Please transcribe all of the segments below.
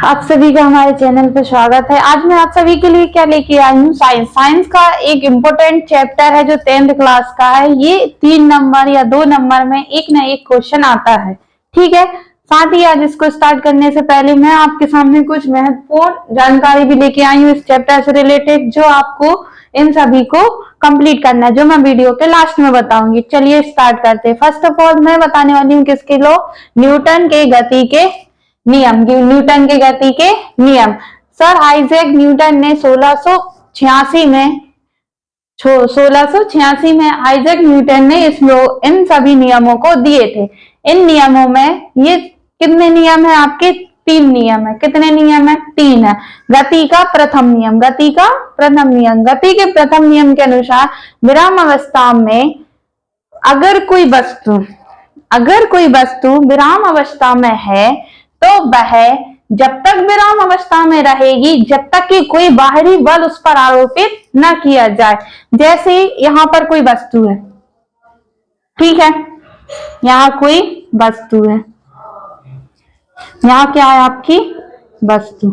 आप सभी का हमारे चैनल पे स्वागत है। आज मैं आप सभी के लिए क्या लेके आई हूँ, साइंस। साइंस का एक इम्पोर्टेंट चैप्टर है जो 10th क्लास का है। ये 3 नंबर या 2 नंबर में एक ना एक क्वेश्चन आता है, ठीक है। साथ ही आज इसको स्टार्ट करने से पहले मैं आपके सामने कुछ महत्वपूर्ण जानकारी भी लेके आई हूँ इस चैप्टर से रिलेटेड, जो आपको इन सभी को कंप्लीट करना है, जो मैं वीडियो के लास्ट में बताऊंगी। चलिए स्टार्ट करते हैं। फर्स्ट ऑफ ऑल मैं बताने वाली हूँ किसके लॉ, न्यूटन के गति के नियम। न्यूटन के गति के नियम सर आइजैक न्यूटन ने 1686 में आइजैक न्यूटन ने इन सभी नियमों को दिए थे। इन नियमों में ये कितने नियम है आपके? 3 नियम है। कितने नियम है? 3 है। गति का प्रथम नियम, गति का प्रथम नियम, गति के प्रथम नियम के अनुसार विराम अवस्था में अगर कोई वस्तु विराम अवस्था में है तो वह जब तक विराम अवस्था में रहेगी जब तक कि कोई बाहरी बल उस पर आरोपित न किया जाए। जैसे यहाँ पर कोई वस्तु है, ठीक है, यहाँ कोई वस्तु है, यहाँ क्या है आपकी वस्तु,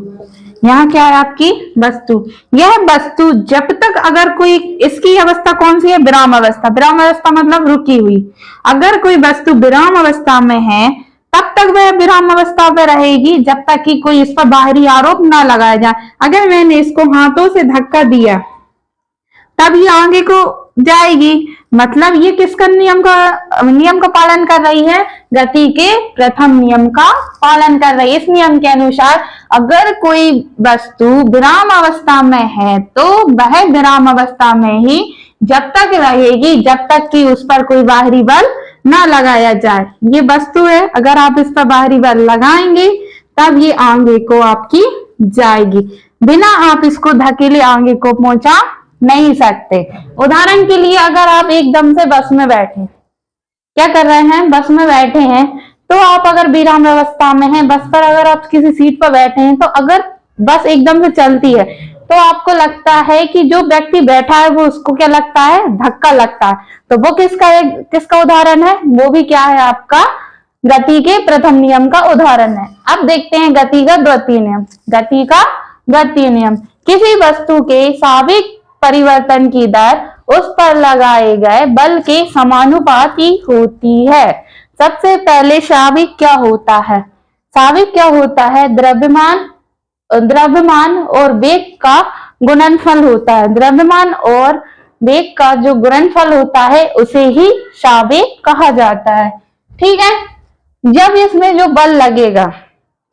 यहाँ क्या है आपकी वस्तु। यह वस्तु जब तक अगर कोई, इसकी अवस्था कौन सी है? विराम अवस्था। विराम अवस्था मतलब रुकी हुई। अगर कोई वस्तु विराम अवस्था में है तब तक वह विराम अवस्था पर रहेगी जब तक कि कोई इस पर बाहरी आरोप ना लगाया जाए। अगर मैंने इसको हाथों से धक्का दिया तब ये आगे को जाएगी, मतलब ये किसका नियम का पालन कर रही है? गति के प्रथम नियम का पालन कर रही है। इस नियम के अनुसार अगर कोई वस्तु विराम अवस्था में है तो वह विराम अवस्था में ही जब तक रहेगी जब तक कि उस पर कोई बाहरी बल ना लगाया जाए। ये वस्तु है, अगर आप इस पर बाहरी बल लगाएंगे तब ये आगे को आपकी जाएगी। बिना आप इसको धकेले आगे को पहुंचा नहीं सकते। उदाहरण के लिए अगर आप एकदम से बस में बैठे, क्या कर रहे हैं? बस में बैठे हैं, तो आप अगर विराम अवस्था में हैं, बस पर अगर आप किसी सीट पर बैठे हैं, तो अगर बस एकदम से चलती है तो आपको लगता है कि जो व्यक्ति बैठा है वो, उसको क्या लगता है? धक्का लगता है। तो वो किसका उदाहरण है? वो भी क्या है? आपका गति के प्रथम नियम का उदाहरण है। अब देखते हैं गति का द्वितीय नियम। गति का द्वितीय नियम, किसी वस्तु के साविक परिवर्तन की दर उस पर लगाए गए बल के समानुपाती होती है। सबसे पहले साविक क्या होता है? साविक क्या होता है? द्रव्यमान और वेग का गुणनफल होता है। द्रव्यमान और वेग का जो गुणनफल होता है उसे ही सावेग कहा जाता है, ठीक है। जब इसमें जो बल लगेगा,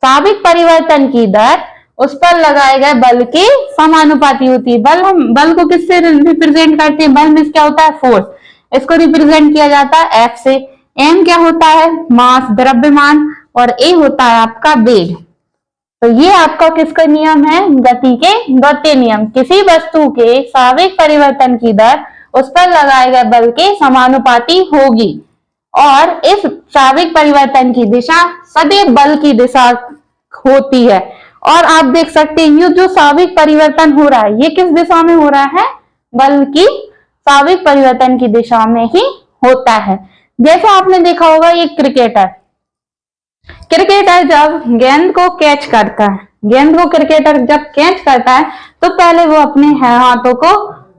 साविक परिवर्तन की दर उस पर लगाए गए बल के समानुपाती होती है। बल को किससे रिप्रेजेंट करते हैं? बल में क्या होता है? फोर्स। इसको रिप्रेजेंट किया जाता है F से। M क्या होता है? मास, द्रव्यमान, और A होता है आपका वेग। तो ये आपका किसका नियम है? गति के द्वितीय नियम। किसी वस्तु के साविक परिवर्तन की दर उस पर लगाए गए बल के समानुपाती होगी, और इस साविक परिवर्तन की दिशा सदैव बल की दिशा होती है। और आप देख सकते हैं ये जो साविक परिवर्तन हो रहा है ये किस दिशा में हो रहा है? बल की साविक परिवर्तन की दिशा में ही होता है। जैसे आपने देखा होगा, ये क्रिकेटर जब गेंद को कैच करता है, गेंद को क्रिकेटर जब कैच करता है तो पहले वो अपने हाथों को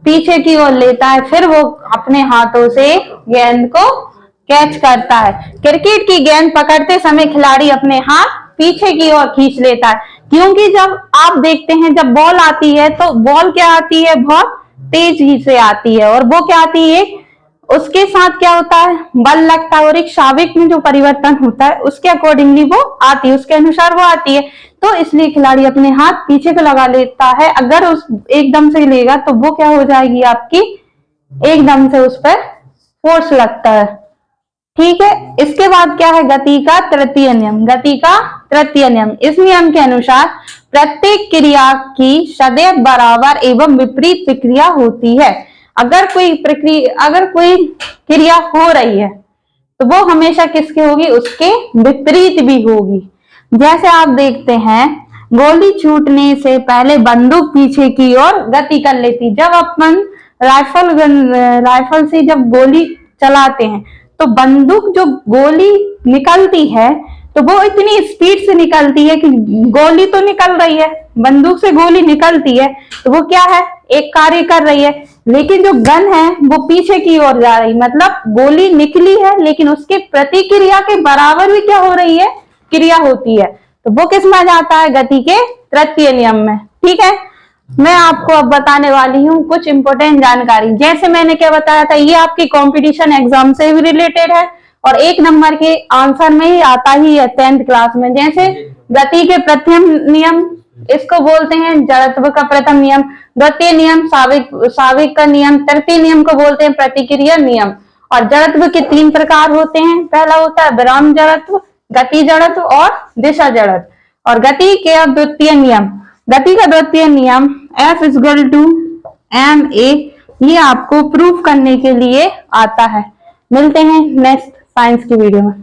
पीछे की ओर लेता है, फिर वो अपने हाथों से गेंद को कैच करता है। क्रिकेट की गेंद पकड़ते समय खिलाड़ी अपने हाथ पीछे की ओर खींच लेता है, क्योंकि जब आप देखते हैं जब बॉल आती है तो बॉल क्या आती है? बहुत तेजी से आती है, और वो क्या आती है? उसके साथ क्या होता है? बल लगता है, और एक साविक में जो परिवर्तन होता है उसके अकॉर्डिंगली वो आती है, उसके अनुसार वो आती है। तो इसलिए खिलाड़ी अपने हाथ पीछे को लगा लेता है। अगर उस एकदम से लेगा तो वो क्या हो जाएगी आपकी? एकदम से उस पर फोर्स लगता है, ठीक है। इसके बाद क्या है? गति का तृतीय नियम। गति का तृतीय नियम, इस नियम के अनुसार प्रत्येक क्रिया की सदैव बराबर एवं विपरीत प्रक्रिया होती है। अगर कोई क्रिया हो रही है तो वो हमेशा किसकी होगी? उसके विपरीत भी होगी। जैसे आप देखते हैं, गोली छूटने से पहले बंदूक पीछे की ओर गति कर लेती। जब अपन राइफल से जब गोली चलाते हैं तो बंदूक जो गोली निकलती है तो वो इतनी स्पीड से निकलती है कि गोली तो निकल रही है, बंदूक से गोली निकलती है तो वो क्या है, एक कार्य कर रही है, लेकिन जो गन है वो पीछे की ओर जा रही, मतलब गोली निकली है लेकिन उसके प्रतिक्रिया के बराबर भी क्या हो रही है, क्रिया होती है। तो वो किस में जाता है, गति के तृतीय नियम में। ठीक है, मैं आपको अब बताने वाली हूँ कुछ इंपोर्टेंट जानकारी। जैसे मैंने क्या बताया था, ये आपकी कंपटीशन एग्जाम से भी रिलेटेड है और 1 नंबर के आंसर में ही आता ही है 10th क्लास में। जैसे गति के प्रथम नियम, इसको बोलते हैं जड़त्व का प्रथम नियम, द्वितीय नियम साविक का नियम, तृतीय नियम को बोलते हैं प्रतिक्रिया नियम। और जड़त्व के 3 प्रकार होते हैं, पहला होता है विराम जड़त्व, गति जड़त्व और दिशा जड़त्व। और गति के द्वितीय नियम, गति का द्वितीय नियम F = ma, ये आपको प्रूफ करने के लिए आता है। मिलते हैं नेक्स्ट साइंस की वीडियो में।